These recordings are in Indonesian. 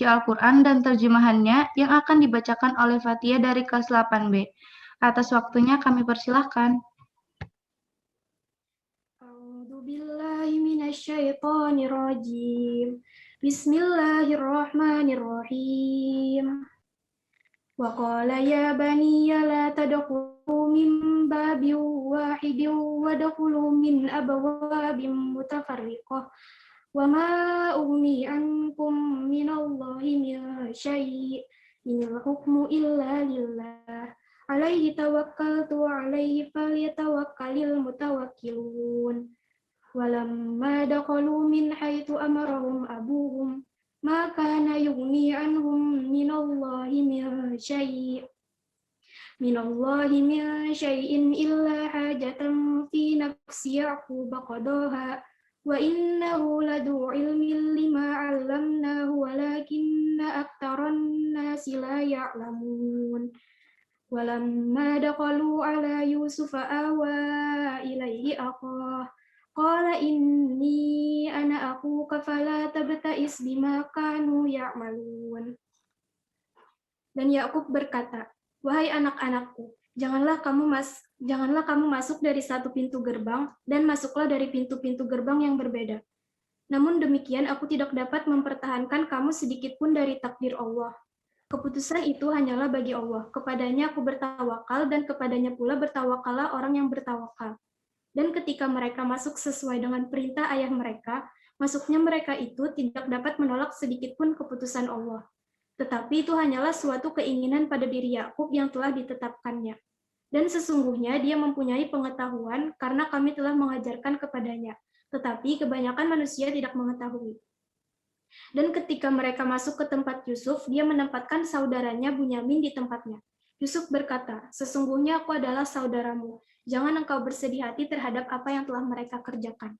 Al-Quran dan terjemahannya yang akan dibacakan oleh Fatia dari kelas 8B. Atas waktunya kami persilahkan. A'udzu billahi minasyaitonir rajim. Bismillahirrahmanirrahim. Wa qala ya bani la tadkhulu min babin wahidin wadkhulu min abwabin mutafarriqah. Wa ma ugni ankum minallahi min syai'. Inil hukmu illa lillah. Alaihi tawakkaltu wa alaihi falyatawakkalil mutawakkilun. Walamma dakhalu min haitsu amarahum abuhum ma kana yughni anhum minallahi min syai'in illa hajatan fi nafsi Ya'qub qadaha wa innahu ladu ilmin lima 'allamnahu walakinna aktsaran nasi la ya'lamun. Walamma dakhalu ala Yusufa awa ilaihi akhah qala inni ana akhuka fala tabta'is bima kanu ya'malun. Dan Yakub berkata, wahai anak-anakku, janganlah kamu masuk dari satu pintu gerbang dan masuklah dari pintu-pintu gerbang yang berbeda. Namun demikian aku tidak dapat mempertahankan kamu sedikit pun dari takdir Allah. Keputusan itu hanyalah bagi Allah. Kepadanya aku bertawakal dan kepadanya pula bertawakallah orang yang bertawakal. Dan ketika mereka masuk sesuai dengan perintah ayah mereka, masuknya mereka itu tidak dapat menolak sedikit pun keputusan Allah. Tetapi itu hanyalah suatu keinginan pada diri Yakub yang telah ditetapkannya. Dan sesungguhnya dia mempunyai pengetahuan karena kami telah mengajarkan kepadanya. Tetapi kebanyakan manusia tidak mengetahui. Dan ketika mereka masuk ke tempat Yusuf, dia menempatkan saudaranya Bunyamin di tempatnya. Yusuf berkata, sesungguhnya aku adalah saudaramu. Jangan engkau bersedih hati terhadap apa yang telah mereka kerjakan.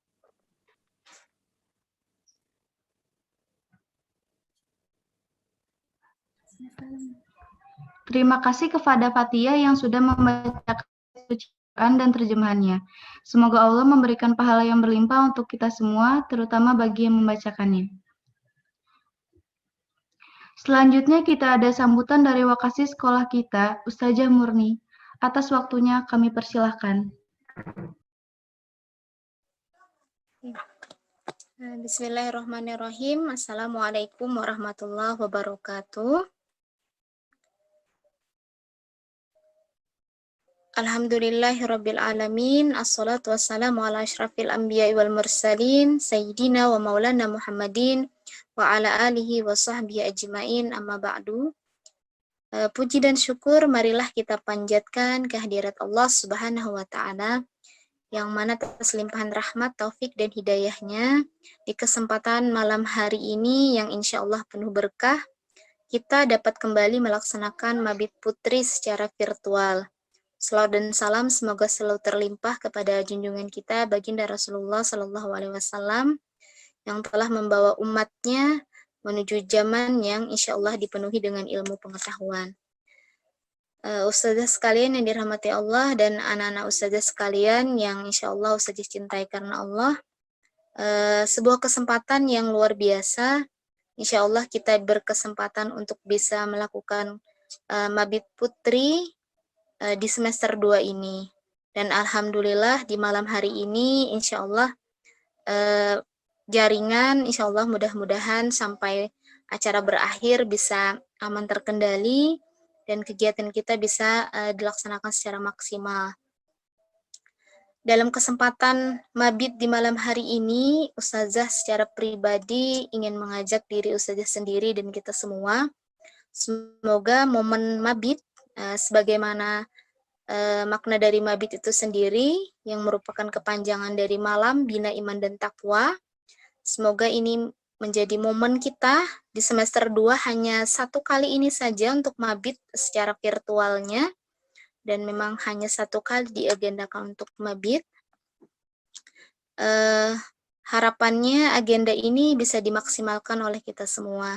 Terima kasih kepada Fatia yang sudah membacakan Al-Quran dan terjemahannya. Semoga Allah memberikan pahala yang berlimpah untuk kita semua, terutama bagi yang membacakannya. Selanjutnya kita ada sambutan dari Wakasih sekolah kita, Ustazah Murni. Atas waktunya kami persilahkan. Bismillahirrahmanirrahim. Assalamualaikum warahmatullahi wabarakatuh. Alhamdulillahirabbil alamin. Assalatu wassalamu ala asyrafil anbiya'i wal mursalin sayyidina wa maulana Muhammadin wa ala alihi wa sahbihi ajmain, amma ba'du. Puji dan syukur marilah kita panjatkan kehadirat Allah Subhanahu wa taala yang mana atas limpahan rahmat, taufik dan hidayahnya di kesempatan malam hari ini yang insya Allah penuh berkah, kita dapat kembali melaksanakan Mabit Putri secara virtual. Salawat dan salam semoga selalu terlimpah kepada junjungan kita baginda Rasulullah Sallallahu Alaihi Wasallam yang telah membawa umatnya menuju zaman yang insya Allah dipenuhi dengan ilmu pengetahuan. Ustazah sekalian yang dirahmati Allah dan anak-anak ustazah sekalian yang insya Allah ustazah cintai karena Allah, sebuah kesempatan yang luar biasa. Insya Allah kita berkesempatan untuk bisa melakukan Mabit Putri di semester 2 ini. Dan alhamdulillah di malam hari ini insya Allah jaringan insya Allah mudah-mudahan sampai acara berakhir bisa aman terkendali dan kegiatan kita bisa dilaksanakan secara maksimal. Dalam kesempatan Mabit di malam hari ini, Ustazah secara pribadi ingin mengajak diri Ustazah sendiri dan kita semua. Semoga momen Mabit sebagaimana makna dari Mabit itu sendiri yang merupakan kepanjangan dari malam bina iman dan takwa. Semoga ini menjadi momen kita di semester 2 hanya satu kali ini saja untuk Mabit secara virtualnya dan memang hanya satu kali diagendakan untuk Mabit. Harapannya agenda ini bisa dimaksimalkan oleh kita semua.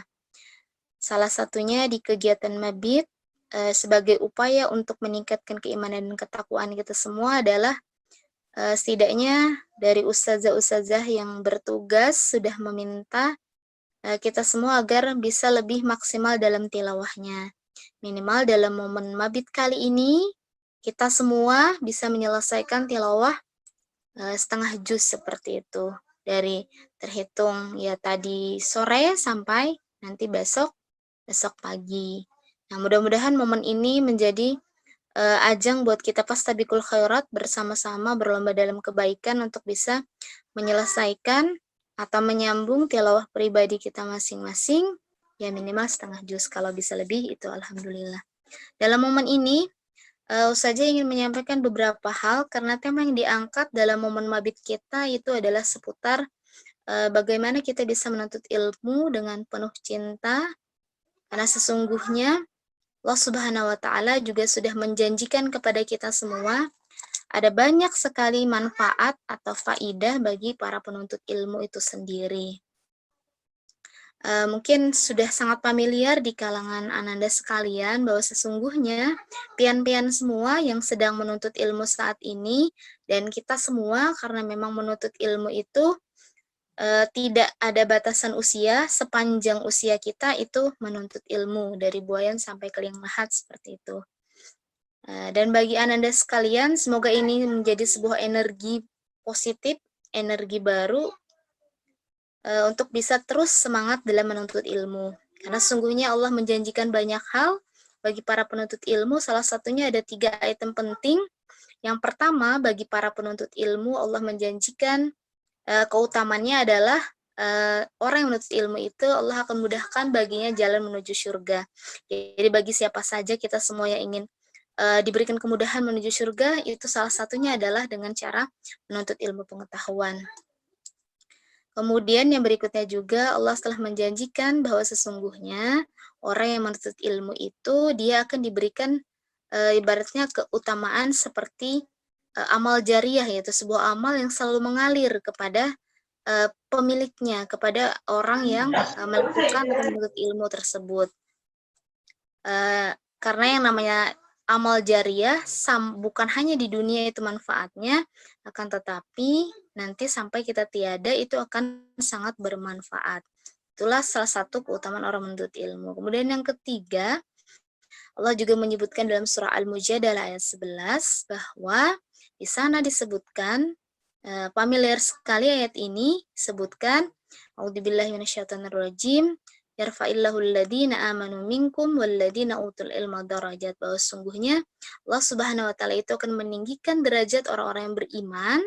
Salah satunya di kegiatan Mabit sebagai upaya untuk meningkatkan keimanan dan ketakwaan kita semua adalah setidaknya dari ustazah-ustazah yang bertugas sudah meminta kita semua agar bisa lebih maksimal dalam tilawahnya. Minimal dalam momen mabit kali ini, kita semua bisa menyelesaikan tilawah setengah juz seperti itu. Dari terhitung ya tadi sore sampai nanti besok pagi. Nah, mudah-mudahan momen ini menjadi ajang buat kita fastabiqul khairat, bersama-sama berlomba dalam kebaikan untuk bisa menyelesaikan atau menyambung tilawah pribadi kita masing-masing, ya minimal setengah juz. Kalau bisa lebih itu alhamdulillah. Dalam momen ini Ustazah ingin menyampaikan beberapa hal karena tema yang diangkat dalam momen mabit kita itu adalah seputar bagaimana kita bisa menuntut ilmu dengan penuh cinta, karena sesungguhnya Allah Subhanahu wa Ta'ala juga sudah menjanjikan kepada kita semua ada banyak sekali manfaat atau faidah bagi para penuntut ilmu itu sendiri. Mungkin sudah sangat familiar di kalangan ananda sekalian bahwa sesungguhnya pian-pian semua yang sedang menuntut ilmu saat ini, dan kita semua karena memang menuntut ilmu itu tidak ada batasan usia, sepanjang usia kita itu menuntut ilmu, dari buayan sampai ke liang lahat seperti itu. Dan bagi ananda sekalian, semoga ini menjadi sebuah energi positif, energi baru untuk bisa terus semangat dalam menuntut ilmu. Karena sesungguhnya Allah menjanjikan banyak hal bagi para penuntut ilmu, salah satunya ada 3 item penting. Yang pertama, bagi para penuntut ilmu, Allah menjanjikan keutamannya adalah orang yang menuntut ilmu itu Allah akan mudahkan baginya jalan menuju surga. Jadi bagi siapa saja kita semua yang ingin diberikan kemudahan menuju surga, itu salah satunya adalah dengan cara menuntut ilmu pengetahuan. Kemudian yang berikutnya juga Allah telah menjanjikan bahwa sesungguhnya orang yang menuntut ilmu itu dia akan diberikan ibaratnya keutamaan seperti amal jariah, yaitu sebuah amal yang selalu mengalir kepada pemiliknya, kepada orang yang melakukan atau menuntut ilmu tersebut. Karena yang namanya amal jariah bukan hanya di dunia itu manfaatnya, akan tetapi nanti sampai kita tiada itu akan sangat bermanfaat. Itulah salah satu keutamaan orang menuntut ilmu. Kemudian yang ketiga, Allah juga menyebutkan dalam surah Al-Mujadalah ayat 11 bahwa di sana disebutkan familiar sekali ayat ini, sebutkan A'udzubillahi minasyaitonirrajim, yarfa'illahu alladhina amanu minkum walladhina utul ilma darajat, bahwa sungguhnya Allah Subhanahu wa taala itu akan meninggikan derajat orang-orang yang beriman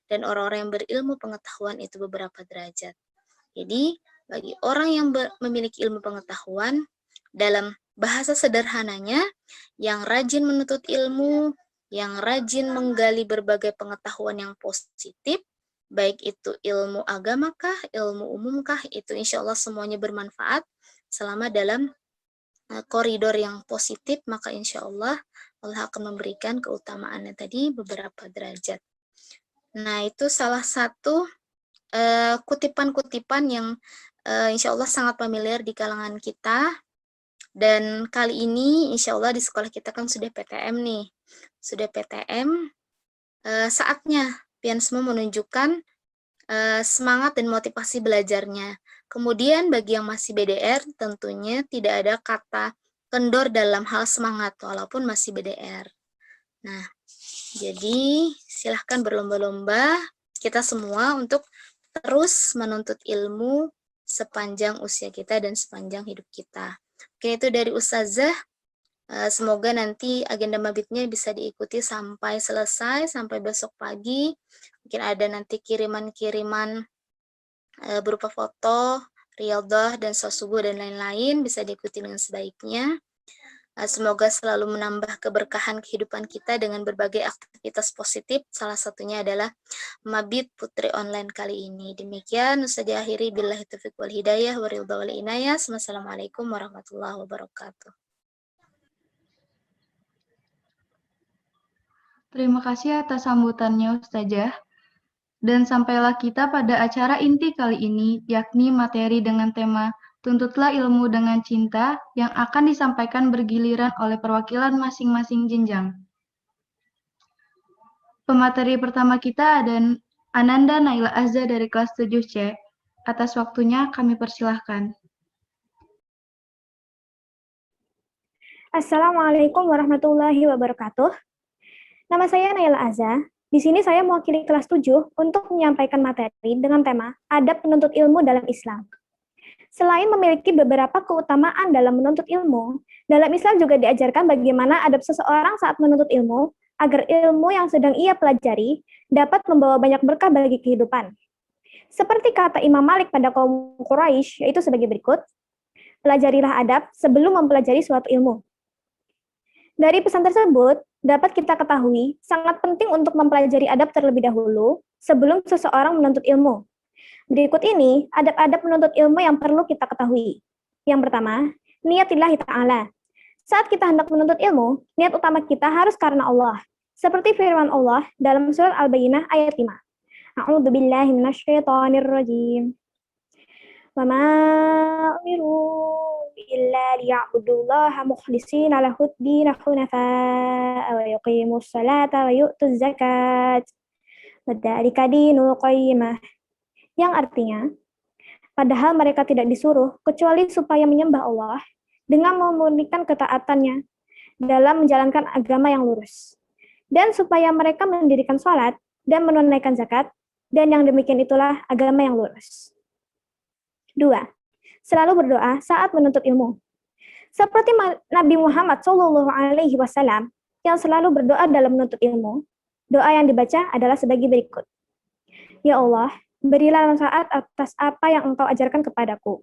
dan orang-orang yang berilmu pengetahuan itu beberapa derajat. Jadi bagi orang yang memiliki ilmu pengetahuan, dalam bahasa sederhananya, yang rajin menuntut ilmu, yang rajin menggali berbagai pengetahuan yang positif, baik itu ilmu agamakah, ilmu umumkah, itu insya Allah semuanya bermanfaat selama dalam koridor yang positif, maka insya Allah Allah akan memberikan keutamaannya tadi beberapa derajat. Nah, itu salah satu kutipan-kutipan yang insya Allah sangat familiar di kalangan kita. Dan kali ini insya Allah di sekolah kita kan sudah PTM nih. Sudah PTM, saatnya pian semua menunjukkan semangat dan motivasi belajarnya. Kemudian bagi yang masih BDR tentunya tidak ada kata kendor dalam hal semangat walaupun masih BDR. Nah, jadi silahkan berlomba-lomba kita semua untuk terus menuntut ilmu sepanjang usia kita dan sepanjang hidup kita. Oke, itu dari Ustazah. Semoga nanti agenda mabitnya bisa diikuti sampai selesai, sampai besok pagi. Mungkin ada nanti kiriman-kiriman berupa foto, riyadhah, dan sholat subuh, dan lain-lain, bisa diikuti dengan sebaiknya. Semoga selalu menambah keberkahan kehidupan kita dengan berbagai aktivitas positif. Salah satunya adalah Mabit Putri Online kali ini. Demikian, Ustazah akhiri billahi taufiq wal hidayah wa ridha wal inayah. Wassalamualaikum warahmatullahi wabarakatuh. Terima kasih atas sambutannya Ustazah. Dan sampailah kita pada acara inti kali ini, yakni materi dengan tema Tuntutlah Ilmu dengan Cinta yang akan disampaikan bergiliran oleh perwakilan masing-masing jenjang. Pemateri pertama kita ada Ananda Naila Azza dari kelas 7C. Atas waktunya kami persilahkan. Assalamualaikum warahmatullahi wabarakatuh. Nama saya Naila Azza. Di sini saya mewakili kelas 7 untuk menyampaikan materi dengan tema Adab Penuntut Ilmu dalam Islam. Selain memiliki beberapa keutamaan dalam menuntut ilmu, dalam Islam juga diajarkan bagaimana adab seseorang saat menuntut ilmu, agar ilmu yang sedang ia pelajari dapat membawa banyak berkah bagi kehidupan. Seperti kata Imam Malik pada kaum Quraisy, yaitu sebagai berikut, pelajarilah adab sebelum mempelajari suatu ilmu. Dari pesan tersebut, dapat kita ketahui sangat penting untuk mempelajari adab terlebih dahulu sebelum seseorang menuntut ilmu. Berikut ini adab-adab menuntut ilmu yang perlu kita ketahui. Yang pertama, niat lillahi ta'ala. Saat kita hendak menuntut ilmu, niat utama kita harus karena Allah. Seperti firman Allah dalam surat Al-Bayyinah ayat 5. A'udzu billahi minasyaitonir rajim. Wa ma umiru illa liya'budullaha mukhlishina lahud-din hunafa'a wa yuqimus salata wa yu'tuz zakat wa dzalika dinul qayyimah. Yang artinya, padahal mereka tidak disuruh kecuali supaya menyembah Allah dengan memurnikan ketaatannya dalam menjalankan agama yang lurus, dan supaya mereka mendirikan salat dan menunaikan zakat, dan yang demikian itulah agama yang lurus. 2. Selalu berdoa saat menuntut ilmu. Seperti Nabi Muhammad SAW yang selalu berdoa dalam menuntut ilmu, doa yang dibaca adalah sebagai berikut. Ya Allah, berilah manfaat atas apa yang Engkau ajarkan kepadaku.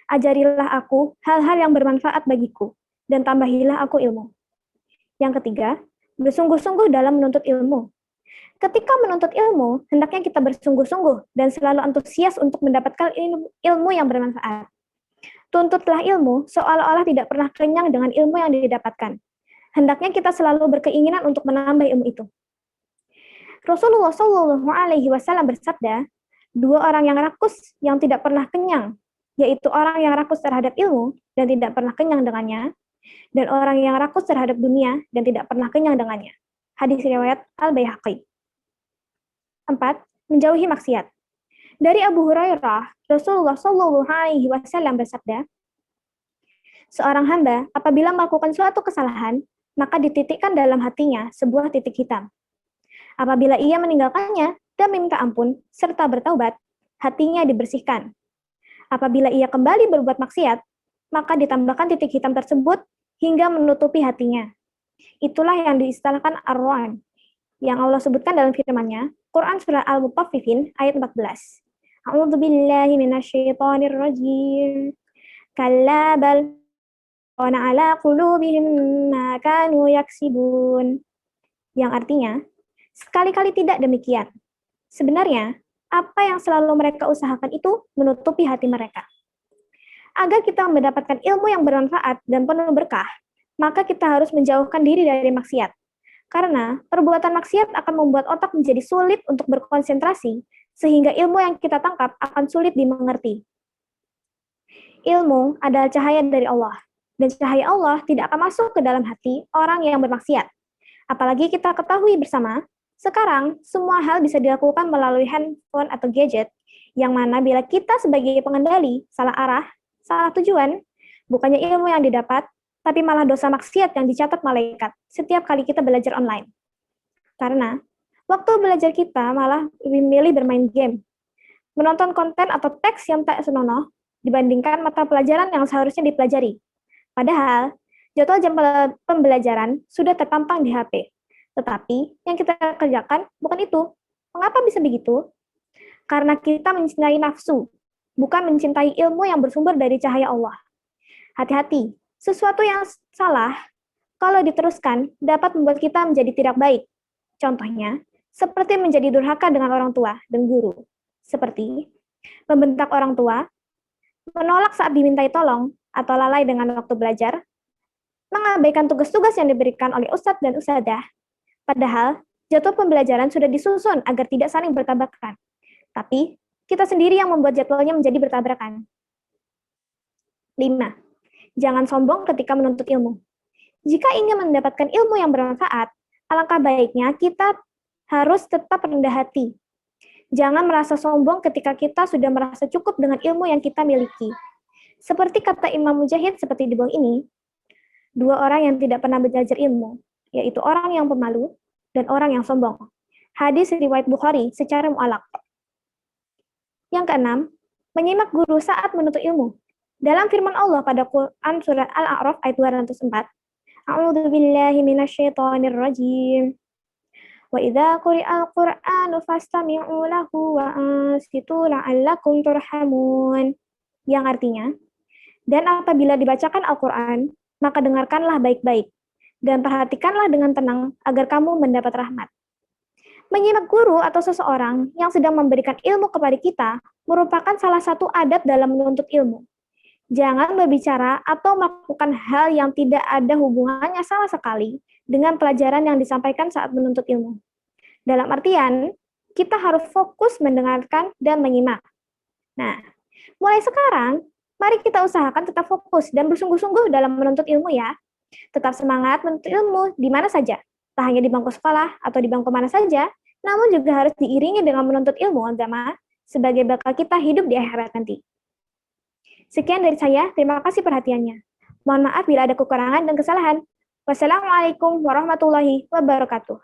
Ajarilah aku hal-hal yang bermanfaat bagiku, dan tambahilah aku ilmu. Yang ketiga, bersungguh-sungguh dalam menuntut ilmu. Ketika menuntut ilmu, hendaknya kita bersungguh-sungguh dan selalu antusias untuk mendapatkan ilmu yang bermanfaat. Tuntutlah ilmu seolah-olah tidak pernah kenyang dengan ilmu yang didapatkan. Hendaknya kita selalu berkeinginan untuk menambah ilmu itu. Rasulullah SAW bersabda, 2 orang yang rakus yang tidak pernah kenyang, yaitu orang yang rakus terhadap ilmu dan tidak pernah kenyang dengannya, dan orang yang rakus terhadap dunia dan tidak pernah kenyang dengannya. Hadis riwayat Al-Baihaqi. 4. Menjauhi maksiat. Dari Abu Hurairah, Rasulullah SAW bersabda, seorang hamba apabila melakukan suatu kesalahan, maka dititikkan dalam hatinya sebuah titik hitam. Apabila ia meninggalkannya dan meminta ampun serta bertaubat, hatinya dibersihkan. Apabila ia kembali berbuat maksiat, maka ditambahkan titik hitam tersebut hingga menutupi hatinya. Itulah yang diistilahkan ar-ru'an, yang Allah sebutkan dalam firman-Nya, Quran Surah Al-Mutaffifin ayat 14. A'udzu billahi minasyaitonir rajim. Kalla bal wana ala qulubihim ma kanu yaksibun. Yang artinya, sekali-kali tidak demikian. Sebenarnya, apa yang selalu mereka usahakan itu menutupi hati mereka. Agar kita mendapatkan ilmu yang bermanfaat dan penuh berkah, maka kita harus menjauhkan diri dari maksiat. Karena perbuatan maksiat akan membuat otak menjadi sulit untuk berkonsentrasi, sehingga ilmu yang kita tangkap akan sulit dimengerti. Ilmu adalah cahaya dari Allah, dan cahaya Allah tidak akan masuk ke dalam hati orang yang bermaksiat. Apalagi kita ketahui bersama, sekarang semua hal bisa dilakukan melalui handphone atau gadget, yang mana bila kita sebagai pengendali salah arah, salah tujuan, bukannya ilmu yang didapat, tapi malah dosa maksiat yang dicatat malaikat setiap kali kita belajar online. Karena waktu belajar kita malah lebih milih bermain game, menonton konten atau teks yang tak senonoh dibandingkan mata pelajaran yang seharusnya dipelajari. Padahal, jadwal jam pembelajaran sudah terpampang di HP. Tetapi yang kita kerjakan bukan itu. Mengapa bisa begitu? Karena kita mencintai nafsu, bukan mencintai ilmu yang bersumber dari cahaya Allah. Hati-hati. Sesuatu yang salah, kalau diteruskan, dapat membuat kita menjadi tidak baik. Contohnya, seperti menjadi durhaka dengan orang tua dan guru. Seperti membentak orang tua, menolak saat dimintai tolong, atau lalai dengan waktu belajar, mengabaikan tugas-tugas yang diberikan oleh ustadz dan ustadzah. Padahal, jadwal pembelajaran sudah disusun agar tidak saling bertabrakan. Tapi, kita sendiri yang membuat jadwalnya menjadi bertabrakan. 5. Jangan sombong ketika menuntut ilmu. Jika ingin mendapatkan ilmu yang bermanfaat, alangkah baiknya kita harus tetap rendah hati. Jangan merasa sombong ketika kita sudah merasa cukup dengan ilmu yang kita miliki. Seperti kata Imam Mujahid seperti di bawah ini, dua orang yang tidak pernah belajar ilmu, yaitu orang yang pemalu dan orang yang sombong. Hadis riwayat Bukhari secara mu'alaq. Yang keenam, menyimak guru saat menuntut ilmu. Dalam firman Allah pada Quran surat Al-A'raf ayat 204, A'udzu billahi minasyaitonir rajim. Wa idza quri'al Qur'anu fastami'u lahu wa ansitu la'allakum turhamun. Yang artinya, dan apabila dibacakan Al-Qur'an, maka dengarkanlah baik-baik dan perhatikanlah dengan tenang agar kamu mendapat rahmat. Menyimak guru atau seseorang yang sedang memberikan ilmu kepada kita merupakan salah satu adab dalam menuntut ilmu. Jangan berbicara atau melakukan hal yang tidak ada hubungannya sama sekali dengan pelajaran yang disampaikan saat menuntut ilmu. Dalam artian, kita harus fokus mendengarkan dan menyimak. Nah, mulai sekarang, mari kita usahakan tetap fokus dan bersungguh-sungguh dalam menuntut ilmu ya. Tetap semangat menuntut ilmu di mana saja, tak hanya di bangku sekolah atau di bangku mana saja, namun juga harus diiringi dengan menuntut ilmu agama sebagai bekal kita hidup di akhirat nanti. Sekian dari saya, terima kasih perhatiannya. Mohon maaf bila ada kekurangan dan kesalahan. Wassalamualaikum warahmatullahi wabarakatuh.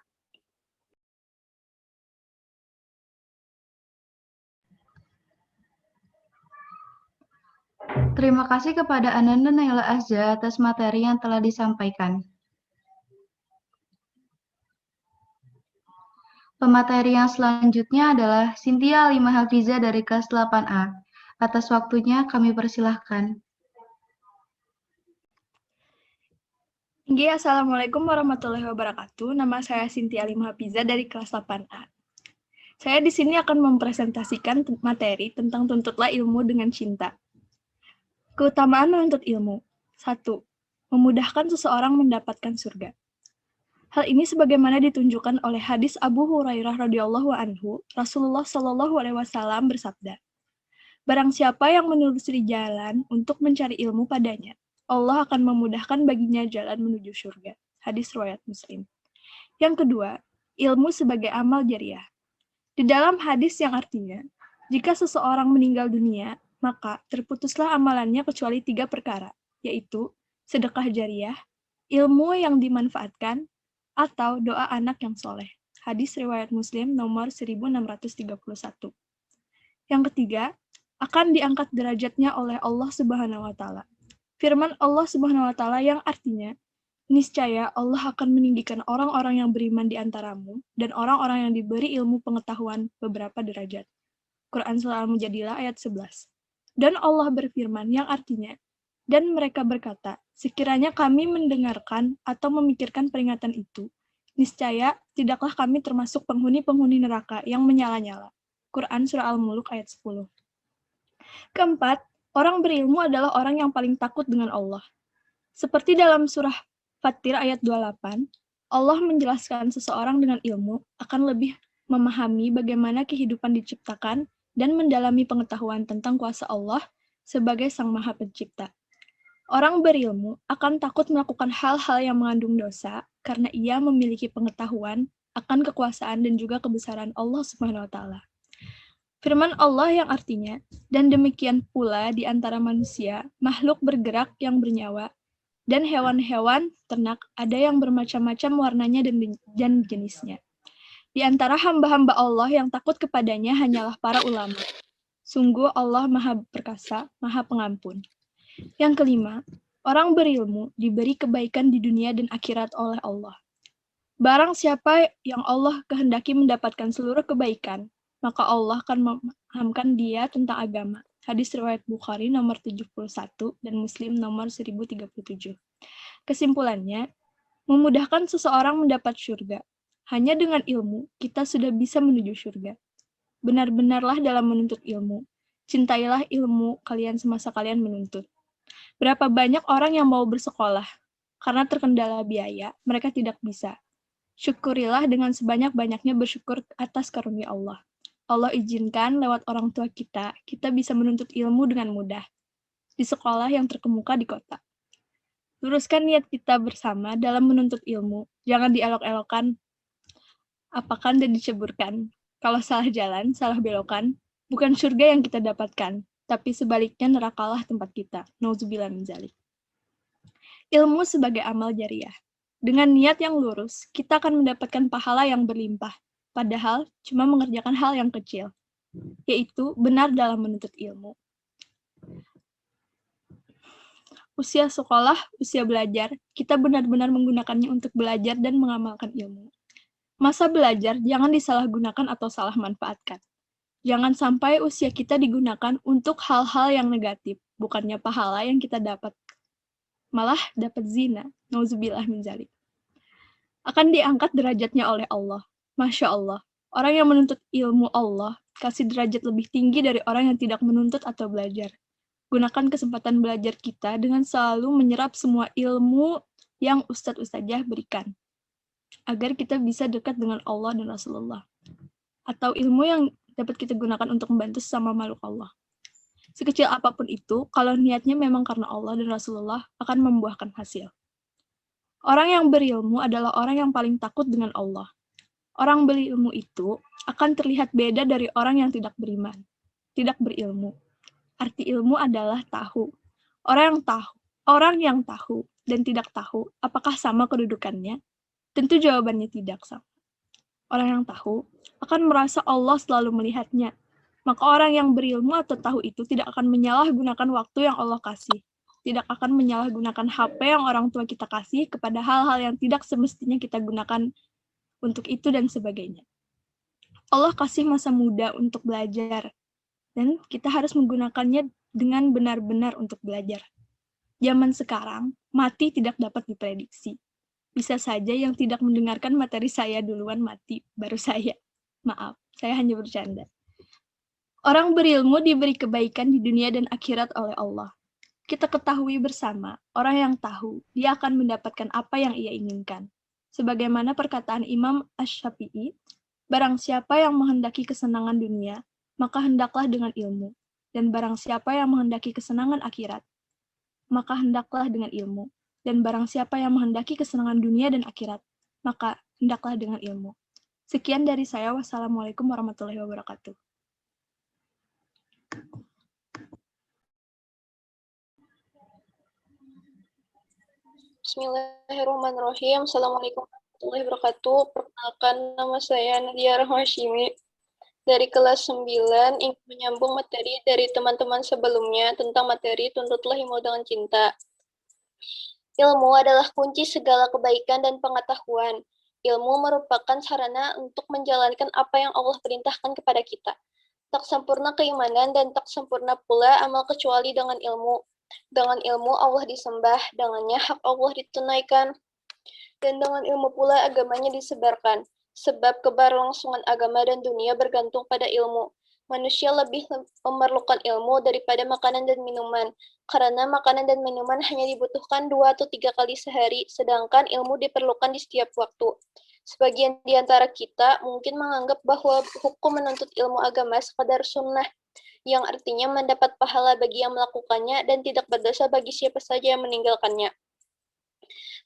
Terima kasih kepada Ananda Naila Azza atas materi yang telah disampaikan. Pemateri yang selanjutnya adalah Cynthia Alimah Hafiza dari kelas 8A. Atas waktunya kami persilahkan. Assalamualaikum warahmatullahi wabarakatuh. Nama saya Cynthia Alimah Hafiza dari kelas 8A. Saya di sini akan mempresentasikan materi tentang tuntutlah ilmu dengan cinta. Keutamaan menuntut ilmu. 1. Memudahkan seseorang mendapatkan surga. Hal ini sebagaimana ditunjukkan oleh hadis Abu Hurairah radhiyallahu anhu, Rasulullah shallallahu alaihi wasallam bersabda, "Barang siapa yang menelusuri jalan untuk mencari ilmu padanya, Allah akan memudahkan baginya jalan menuju surga." Hadis riwayat Muslim. Yang kedua, ilmu sebagai amal jariah. Di dalam hadis yang artinya, jika seseorang meninggal dunia, maka terputuslah amalannya kecuali 3 perkara, yaitu sedekah jariah, ilmu yang dimanfaatkan, atau doa anak yang soleh. Hadis riwayat Muslim nomor 1631. Yang ketiga, akan diangkat derajatnya oleh Allah Subhanahu wa taala. Firman Allah Subhanahu wa taala yang artinya, niscaya Allah akan meninggikan orang-orang yang beriman di antaramu dan orang-orang yang diberi ilmu pengetahuan beberapa derajat. Quran surah Al-Mujadilah ayat 11. Dan Allah berfirman yang artinya, dan mereka berkata, sekiranya kami mendengarkan atau memikirkan peringatan itu, niscaya tidaklah kami termasuk penghuni-penghuni neraka yang menyala-nyala. Quran surah Al-Mulk ayat 10. Keempat, orang berilmu adalah orang yang paling takut dengan Allah. Seperti dalam surah Fatir ayat 28, Allah menjelaskan seseorang dengan ilmu akan lebih memahami bagaimana kehidupan diciptakan dan mendalami pengetahuan tentang kuasa Allah sebagai Sang Maha Pencipta. Orang berilmu akan takut melakukan hal-hal yang mengandung dosa karena ia memiliki pengetahuan akan kekuasaan dan juga kebesaran Allah Subhanahu wa taala. Firman Allah yang artinya, dan demikian pula di antara manusia, makhluk bergerak yang bernyawa, dan hewan-hewan ternak ada yang bermacam-macam warnanya dan jenisnya. Di antara hamba-hamba Allah yang takut kepadanya hanyalah para ulama. Sungguh Allah Maha Perkasa, Maha Pengampun. Yang kelima, orang berilmu diberi kebaikan di dunia dan akhirat oleh Allah. Barang siapa yang Allah kehendaki mendapatkan seluruh kebaikan, maka Allah akan memahamkan dia tentang agama. Hadis riwayat Bukhari nomor 71 dan Muslim nomor 1037. Kesimpulannya, memudahkan seseorang mendapat surga. Hanya dengan ilmu, kita sudah bisa menuju surga. Benar-benarlah dalam menuntut ilmu. Cintailah ilmu kalian semasa kalian menuntut. Berapa banyak orang yang mau bersekolah, karena terkendala biaya, mereka tidak bisa. Syukurilah dengan sebanyak-banyaknya bersyukur atas karunia Allah. Allah izinkan lewat orang tua kita bisa menuntut ilmu dengan mudah di sekolah yang terkemuka di kota. Luruskan niat kita bersama dalam menuntut ilmu, jangan dielok-elokan, apakan dan diceburkan. Kalau salah jalan, salah belokan, bukan surga yang kita dapatkan, tapi sebaliknya nerakalah tempat kita. Nauzubillah min dzalik. Ilmu sebagai amal jariah. Dengan niat yang lurus, kita akan mendapatkan pahala yang berlimpah, padahal cuma mengerjakan hal yang kecil, yaitu benar dalam menuntut ilmu. Usia sekolah, usia belajar, kita benar-benar menggunakannya untuk belajar dan mengamalkan ilmu. Masa belajar jangan disalahgunakan atau salah manfaatkan. Jangan sampai usia kita digunakan untuk hal-hal yang negatif, bukannya pahala yang kita dapat. Malah dapat zina, nauzubillah min dzalik. Akan diangkat derajatnya oleh Allah. Masya Allah, orang yang menuntut ilmu Allah, kasih derajat lebih tinggi dari orang yang tidak menuntut atau belajar. Gunakan kesempatan belajar kita dengan selalu menyerap semua ilmu yang Ustadz-Ustadzah berikan, agar kita bisa dekat dengan Allah dan Rasulullah. Atau ilmu yang dapat kita gunakan untuk membantu sesama makhluk Allah. Sekecil apapun itu, kalau niatnya memang karena Allah dan Rasulullah, akan membuahkan hasil. Orang yang berilmu adalah orang yang paling takut dengan Allah. Orang berilmu itu akan terlihat beda dari orang yang tidak beriman, tidak berilmu. Arti ilmu adalah tahu. Orang yang tahu dan tidak tahu, apakah sama kedudukannya? Tentu jawabannya tidak sama. Orang yang tahu akan merasa Allah selalu melihatnya. Maka orang yang berilmu atau tahu itu tidak akan menyalahgunakan waktu yang Allah kasih. Tidak akan menyalahgunakan HP yang orang tua kita kasih kepada hal-hal yang tidak semestinya kita gunakan untuk itu dan sebagainya. Allah kasih masa muda untuk belajar. Dan kita harus menggunakannya dengan benar-benar untuk belajar. Zaman sekarang, mati tidak dapat diprediksi. Bisa saja yang tidak mendengarkan materi saya duluan mati, baru saya. Maaf, saya hanya bercanda. Orang berilmu diberi kebaikan di dunia dan akhirat oleh Allah. Kita ketahui bersama, orang yang tahu, dia akan mendapatkan apa yang ia inginkan. Sebagaimana perkataan Imam Asy-Syafi'i, barang siapa yang menghendaki kesenangan dunia, maka hendaklah dengan ilmu. Dan barang siapa yang menghendaki kesenangan akhirat, maka hendaklah dengan ilmu. Dan barang siapa yang menghendaki kesenangan dunia dan akhirat, maka hendaklah dengan ilmu. Sekian dari saya. Wassalamualaikum warahmatullahi wabarakatuh. Bismillahirrahmanirrahim. Assalamualaikum warahmatullahi wabarakatuh. Perkenalkan, nama saya Nadia Rahmashimi dari kelas 9, ingin menyambung materi dari teman-teman sebelumnya tentang materi Tuntutlah Ilmu dengan Cinta. Ilmu adalah kunci segala kebaikan dan pengetahuan. Ilmu merupakan sarana untuk menjalankan apa yang Allah perintahkan kepada kita. Tak sempurna keimanan dan tak sempurna pula amal kecuali dengan ilmu. Dengan ilmu Allah disembah, dengannya hak Allah ditunaikan, dan dengan ilmu pula agamanya disebarkan. Sebab keberlangsungan agama dan dunia bergantung pada ilmu. Manusia lebih memerlukan ilmu daripada makanan dan minuman, karena makanan dan minuman hanya dibutuhkan 2 atau 3 kali sehari, sedangkan ilmu diperlukan di setiap waktu. Sebagian di antara kita mungkin menganggap bahwa hukum menuntut ilmu agama sekadar sunnah, yang artinya mendapat pahala bagi yang melakukannya dan tidak berdosa bagi siapa saja yang meninggalkannya.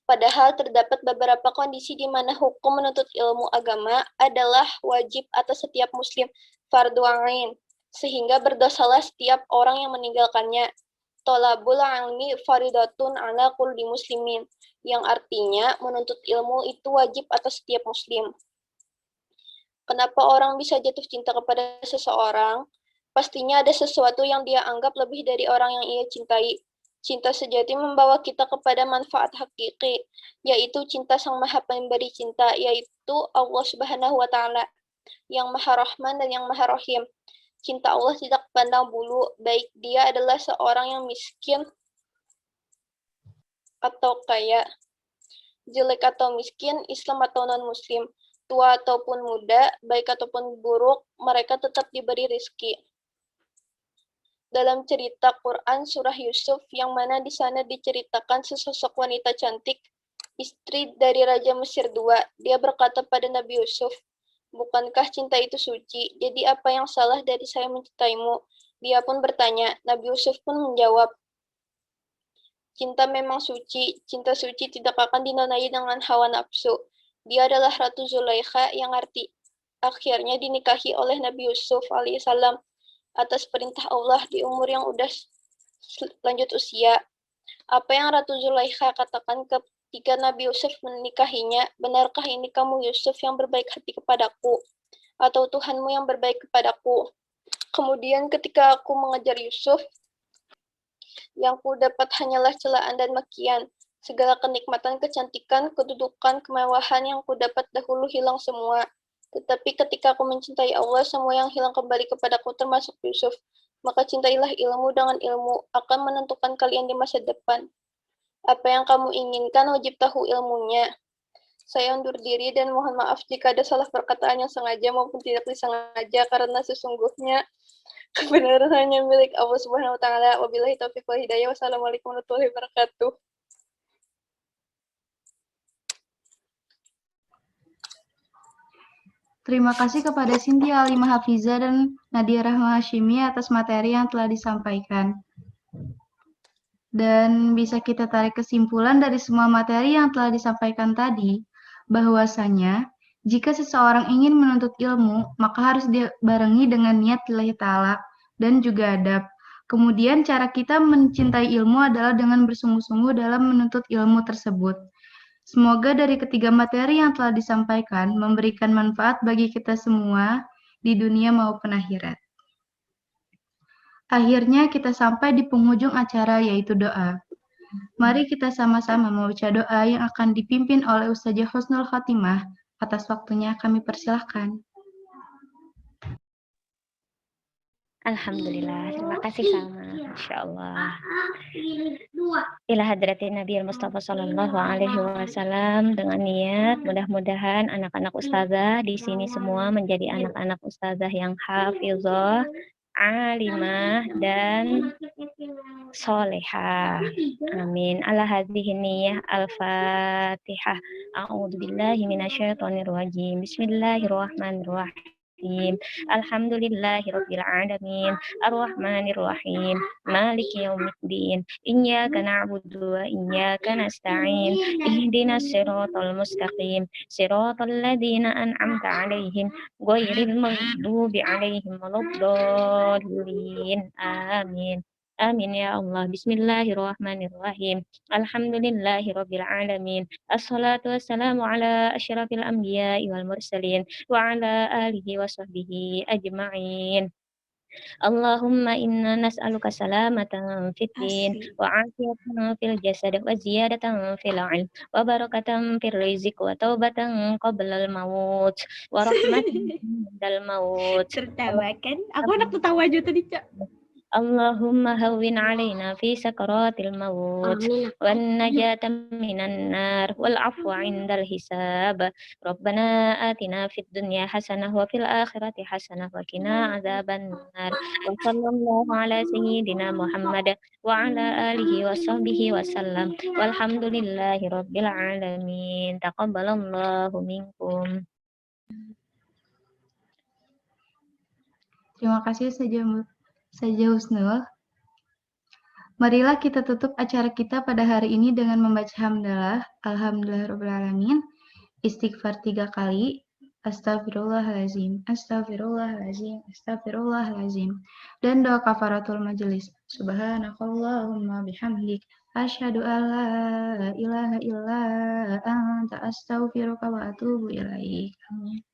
Padahal terdapat beberapa kondisi di mana hukum menuntut ilmu agama adalah wajib atas setiap muslim, fardhu ain, sehingga berdosalah setiap orang yang meninggalkannya. Tolabul ilmi faridatun ala kulli muslimin, yang artinya menuntut ilmu itu wajib atas setiap muslim. Kenapa orang bisa jatuh cinta kepada seseorang? Pastinya ada sesuatu yang dia anggap lebih dari orang yang ia cintai. Cinta sejati membawa kita kepada manfaat hakiki, yaitu cinta Sang Maha Pemberi cinta, yaitu Allah Subhanahu wa Ta'ala, yang Maha Rahman dan yang Maha Rahim. Cinta Allah tidak pandang bulu, baik dia adalah seorang yang miskin atau kaya, jelek atau miskin, Islam atau non-Muslim, tua ataupun muda, baik ataupun buruk, mereka tetap diberi rezeki. Dalam cerita Quran surah Yusuf, yang mana di sana diceritakan sesosok wanita cantik, istri dari Raja Mesir II, dia berkata pada Nabi Yusuf, "Bukankah cinta itu suci? Jadi apa yang salah dari saya mencintaimu?" Dia pun bertanya, Nabi Yusuf pun menjawab, "Cinta memang suci, cinta suci tidak akan dinodai dengan hawa nafsu. Dia adalah Ratu Zulaikha, yang akhirnya dinikahi oleh Nabi Yusuf alaihissalam atas perintah Allah di umur yang udah lanjut usia. Apa yang Ratu Zulaikha katakan ketika Nabi Yusuf menikahinya, benarkah ini kamu Yusuf yang berbaik hati kepadaku, atau Tuhanmu yang berbaik kepadaku? Kemudian ketika aku mengejar Yusuf, yang ku dapat hanyalah celaan dan makian. Segala kenikmatan, kecantikan, kedudukan, kemewahan yang ku dapat dahulu hilang semua. Tetapi ketika aku mencintai Allah, semua yang hilang kembali kepadaku termasuk Yusuf. Maka cintailah ilmu dengan ilmu, akan menentukan kalian di masa depan. Apa yang kamu inginkan, wajib tahu ilmunya. Saya undur diri dan mohon maaf jika ada salah perkataan yang sengaja maupun tidak disengaja, karena sesungguhnya kebenaran hanya milik Allah Subhanahu wa taala. Wabillahi taufiq wal hidayah. Wassalamualaikum warahmatullahi wabarakatuh. Terima kasih kepada Cynthia Alimah Hafiza dan Nadia Rahma Hashimi atas materi yang telah disampaikan. Dan bisa kita tarik kesimpulan dari semua materi yang telah disampaikan tadi, bahwasanya jika seseorang ingin menuntut ilmu, maka harus dibarengi dengan niat lillahi ta'ala dan juga adab. Kemudian cara kita mencintai ilmu adalah dengan bersungguh-sungguh dalam menuntut ilmu tersebut. Semoga dari ketiga materi yang telah disampaikan memberikan manfaat bagi kita semua di dunia maupun akhirat. Akhirnya kita sampai di penghujung acara yaitu doa. Mari kita sama-sama membaca doa yang akan dipimpin oleh Ustazah Husnul Khotimah. Atas waktunya kami persilahkan. Alhamdulillah, terima kasih Salma, Masya Allah. Ila hadratin Nabi Mustafa Sallallahu Alaihi Wasallam, dengan niat mudah-mudahan anak-anak ustazah di sini semua menjadi anak-anak ustazah yang hafizah, alimah dan solehah. Amin. Ala hadhihi niyyah al-Fatihah. A'udzu billahi minasyaitonir rajim. Bismillahirrahmanirrahim. Alhamdulillahirabbil alamin arrahmanir rahim maliki yaumiddin iyyaka na'budu wa iyyaka nasta'in ihdinas siratal mustaqim siratal ladzina an'amta 'alaihim ghairil maghdubi 'alaihim waladdallin amin. Amin ya Allah. Bismillahirrahmanirrahim. Alhamdulillahirabbil alamin. Assalatu wassalamu ala asyrafil anbiya'i wal mursalin wa ala alihi wa sahbihi ajma'in. Allahumma inna nas'aluka salamatan fid din wa afiyatan fil jasad wa ziyadatan fil ilm wa barakatan fil rizq wa taubatan qabla al maut wa rahmatan ba'dal maut. Tertawa kan? Aku anak tertawa aja tadi, Cak. Allahumma hawwin alaina fi sakaratil maut wan najata minan nar wal afwa indal hisab. Rabbana atina fid dunya hasanah wa fil akhirati hasanah wa qina adzaban nar. Wa sallallahu ala sayyidina Muhammad wa ala alihi wa sahbihi wa sallam. Walhamdulillahi rabbil alamin. Taqabbalallahu minkum. Terima kasih Ustazah Husnul. Marilah kita tutup acara kita pada hari ini dengan membaca hamdalah. Alhamdulillahirrahmanirrahim. Istighfar 3 kali. Astagfirullahalazim, astagfirullahalazim, astagfirullahalazim. Dan doa kafaratul majelis. Subhanakallahumma bihamdik. Asyhadu an la ilaha illa anta astaghfiruka wa atubu ilaik. Amin.